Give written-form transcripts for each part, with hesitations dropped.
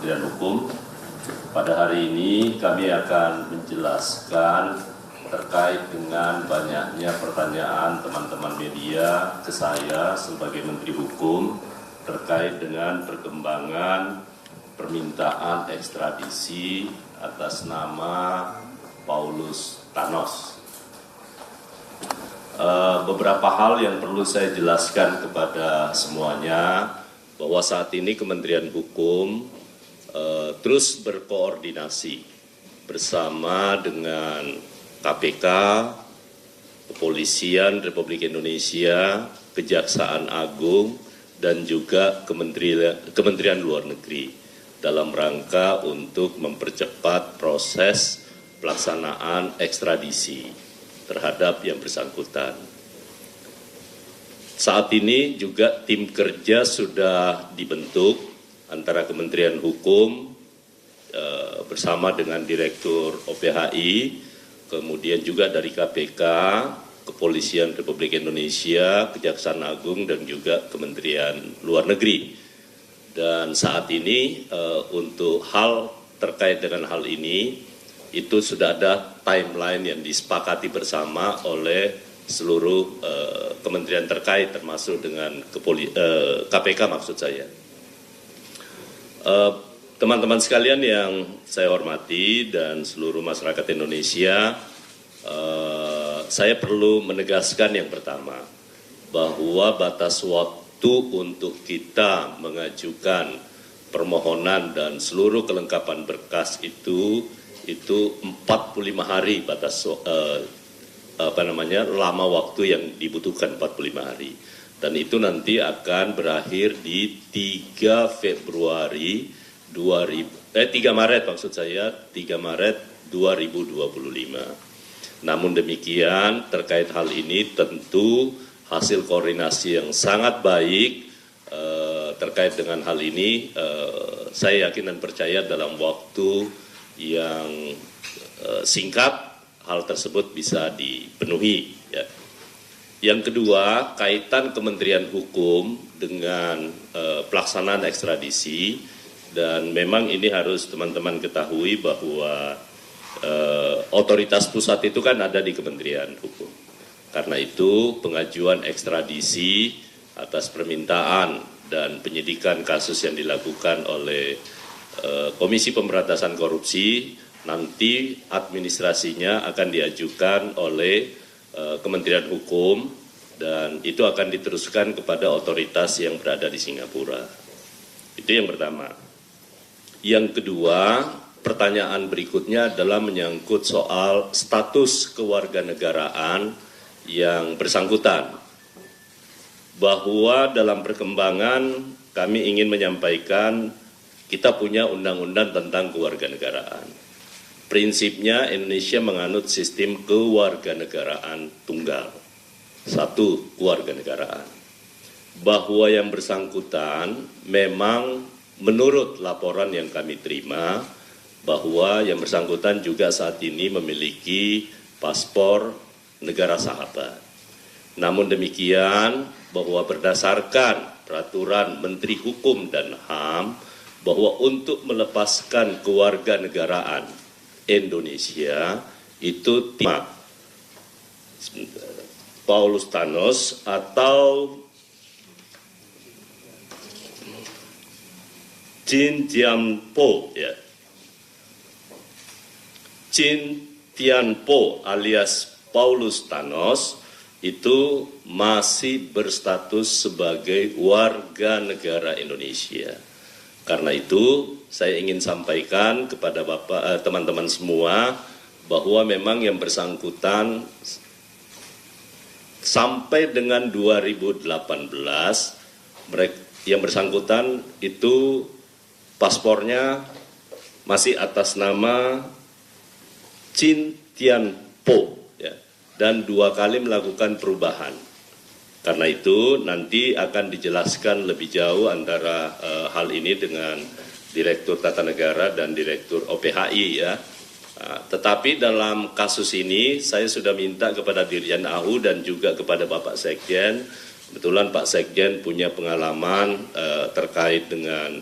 Kementerian Hukum. Pada hari ini kami akan menjelaskan terkait dengan banyaknya pertanyaan teman-teman media ke saya sebagai Menteri Hukum terkait dengan perkembangan permintaan ekstradisi atas nama Paulus Thanos. Beberapa hal yang perlu saya jelaskan kepada semuanya, bahwa saat ini Kementerian Hukum terus berkoordinasi bersama dengan KPK, Kepolisian Republik Indonesia, Kejaksaan Agung, dan juga Kementerian Luar Negeri dalam rangka untuk mempercepat proses pelaksanaan ekstradisi terhadap yang bersangkutan. Saat ini juga tim kerja sudah dibentuk antara Kementerian Hukum bersama dengan Direktur OPHI, kemudian juga dari KPK, Kepolisian Republik Indonesia, Kejaksaan Agung, dan juga Kementerian Luar Negeri. Dan saat ini untuk hal terkait dengan hal ini, itu sudah ada timeline yang disepakati bersama oleh seluruh kementerian terkait, termasuk dengan KPK maksud saya. Teman-teman sekalian yang saya hormati dan seluruh masyarakat Indonesia, saya perlu menegaskan yang pertama, bahwa batas waktu untuk kita mengajukan permohonan dan seluruh kelengkapan berkas itu 45 hari batas lama waktu yang dibutuhkan 45 hari. Dan itu nanti akan berakhir di 3 Maret 2025. Namun demikian, terkait hal ini tentu hasil koordinasi yang sangat baik terkait dengan hal ini, saya yakin dan percaya dalam waktu yang singkat hal tersebut bisa dipenuhi. Ya. Yang kedua, kaitan Kementerian Hukum dengan pelaksanaan ekstradisi, dan memang ini harus teman-teman ketahui bahwa otoritas pusat itu kan ada di Kementerian Hukum. Karena itu pengajuan ekstradisi atas permintaan dan penyidikan kasus yang dilakukan oleh Komisi Pemberantasan Korupsi, nanti administrasinya akan diajukan oleh Kementerian Hukum, dan itu akan diteruskan kepada otoritas yang berada di Singapura. Itu yang pertama. Yang kedua, pertanyaan berikutnya adalah menyangkut soal status kewarganegaraan yang bersangkutan. Bahwa dalam perkembangan kami ingin menyampaikan kita punya undang-undang tentang kewarganegaraan. Prinsipnya Indonesia menganut sistem kewarganegaraan tunggal. Satu, kewarganegaraan. Bahwa yang bersangkutan memang menurut laporan yang kami terima, bahwa yang bersangkutan juga saat ini memiliki paspor negara sahabat. Namun demikian, bahwa berdasarkan peraturan Menteri Hukum dan HAM, bahwa untuk melepaskan kewarganegaraan Indonesia itu Paulus Thanos atau Jin Tianpo, ya. Jin Tianpo alias Paulus Thanos itu masih berstatus sebagai warga negara Indonesia. Karena itu saya ingin sampaikan kepada teman-teman semua bahwa memang yang bersangkutan sampai dengan 2018 yang bersangkutan itu paspornya masih atas nama Jin Tianpo, ya, dan 2 kali melakukan perubahan. Karena itu nanti akan dijelaskan lebih jauh antara hal ini dengan Direktur Tata Negara dan Direktur OPHI, ya. Tetapi dalam kasus ini saya sudah minta kepada Dirjen AU dan juga kepada Bapak Sekjen Kebetulan Pak Sekjen punya pengalaman terkait dengan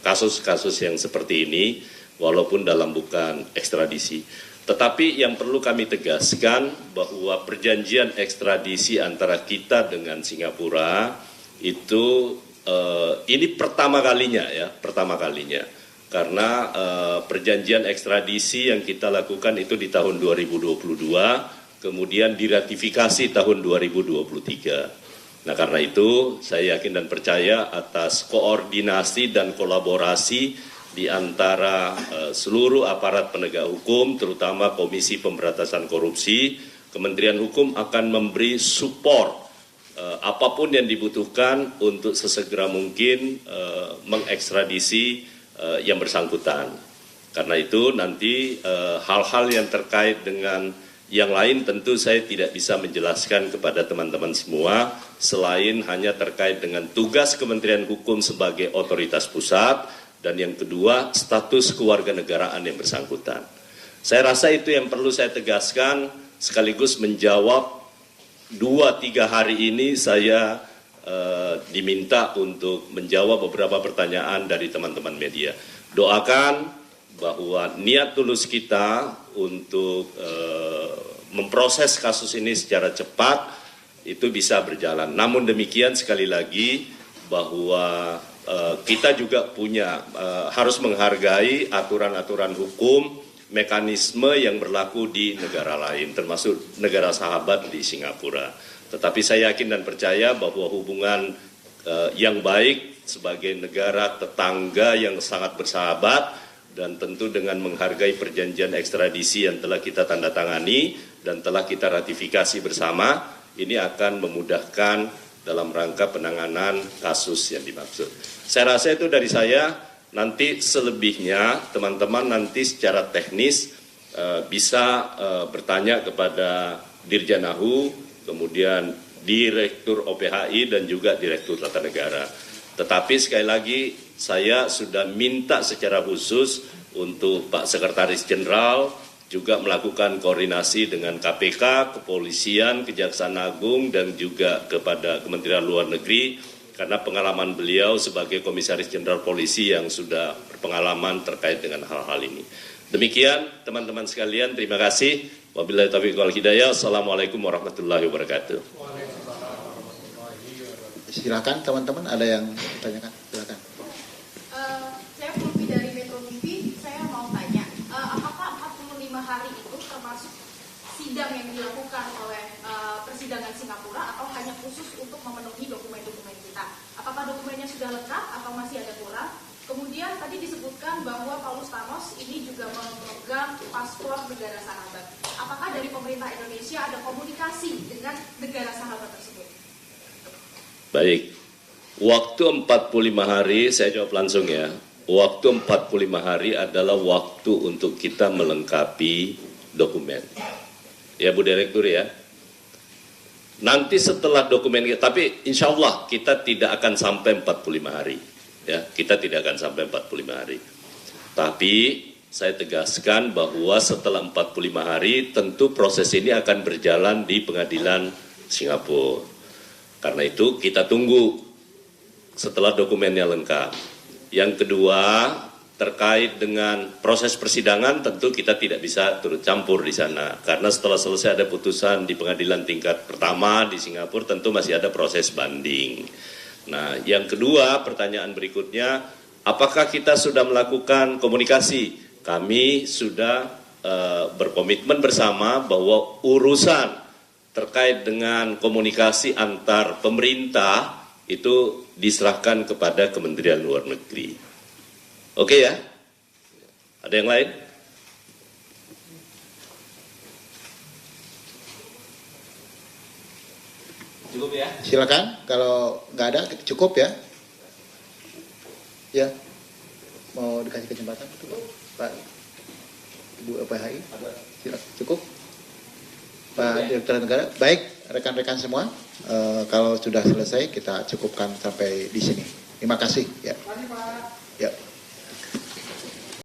kasus-kasus yang seperti ini, walaupun dalam bukan ekstradisi. Tetapi yang perlu kami tegaskan bahwa perjanjian ekstradisi antara kita dengan Singapura itu ini pertama kalinya ya, pertama kalinya. Karena perjanjian ekstradisi yang kita lakukan itu di tahun 2022, kemudian diratifikasi tahun 2023. Nah, karena itu saya yakin dan percaya atas koordinasi dan kolaborasi di antara seluruh aparat penegak hukum, terutama Komisi Pemberantasan Korupsi, Kementerian Hukum akan memberi support apapun yang dibutuhkan untuk sesegera mungkin mengekstradisi yang bersangkutan. Karena itu nanti hal-hal yang terkait dengan yang lain tentu saya tidak bisa menjelaskan kepada teman-teman semua selain hanya terkait dengan tugas Kementerian Hukum sebagai otoritas pusat dan yang kedua status kewarganegaraan yang bersangkutan. Saya rasa itu yang perlu saya tegaskan sekaligus menjawab 2-3 hari ini saya diminta untuk menjawab beberapa pertanyaan dari teman-teman media. Doakan bahwa niat tulus kita untuk memproses kasus ini secara cepat itu bisa berjalan. Namun demikian sekali lagi bahwa kita juga harus menghargai aturan-aturan hukum, mekanisme yang berlaku di negara lain, termasuk negara sahabat di Singapura. Tetapi saya yakin dan percaya bahwa hubungan yang baik sebagai negara tetangga yang sangat bersahabat dan tentu dengan menghargai perjanjian ekstradisi yang telah kita tanda tangani dan telah kita ratifikasi bersama, ini akan memudahkan dalam rangka penanganan kasus yang dimaksud. Saya rasa itu dari saya, nanti selebihnya teman-teman nanti secara teknis bisa bertanya kepada Dirjen AHU, kemudian Direktur OPHI dan juga Direktur Tata Negara. Tetapi sekali lagi saya sudah minta secara khusus untuk Pak Sekretaris Jenderal juga melakukan koordinasi dengan KPK, Kepolisian, Kejaksaan Agung dan juga kepada Kementerian Luar Negeri karena pengalaman beliau sebagai Komisaris Jenderal Polisi yang sudah berpengalaman terkait dengan hal-hal ini. Demikian teman-teman sekalian, terima kasih. Wabillahi taufiq wal hidayah. Assalamualaikum warahmatullahi wabarakatuh. Silakan teman-teman, ada yang ditanyakan? Silakan. Saya Putri dari Metro TV, saya mau tanya, apakah 45 hari itu termasuk sidang yang dilakukan oleh persidangan Singapura atau hanya khusus untuk memenuhi dokumen-dokumen kita? Apakah dokumennya sudah lengkap atau masih ada kurang? Kemudian tadi disebutkan bahwa Paulus Thanos ini juga memegang paspor negara sahabat. Apakah dari pemerintah Indonesia ada komunikasi dengan negara sahabat tersebut? Baik, waktu 45 hari, saya jawab langsung ya. Waktu 45 hari adalah waktu untuk kita melengkapi dokumen. Ya Bu Direktur ya. Nanti setelah dokumen kita, tapi insya Allah kita tidak akan sampai 45 hari. Ya, kita tidak akan sampai 45 hari. Tapi saya tegaskan bahwa setelah 45 hari tentu proses ini akan berjalan di pengadilan Singapura. Karena itu kita tunggu setelah dokumennya lengkap. Yang kedua, terkait dengan proses persidangan tentu kita tidak bisa turut campur di sana. Karena setelah selesai ada putusan di pengadilan tingkat pertama di Singapura tentu masih ada proses banding. Nah, yang kedua pertanyaan berikutnya, apakah kita sudah melakukan komunikasi? Kami sudah berkomitmen bersama bahwa urusan terkait dengan komunikasi antar pemerintah itu diserahkan kepada Kementerian Luar Negeri. Oke ya? Ada yang lain? Cukup ya? Silakan, kalau nggak ada cukup ya. Ya, mau dikasih kesempatan Pak Ibu PHI? Silakan, cukup. Pak Direktur Negara, baik rekan-rekan semua, kalau sudah selesai kita cukupkan sampai di sini. Terima kasih. Ya.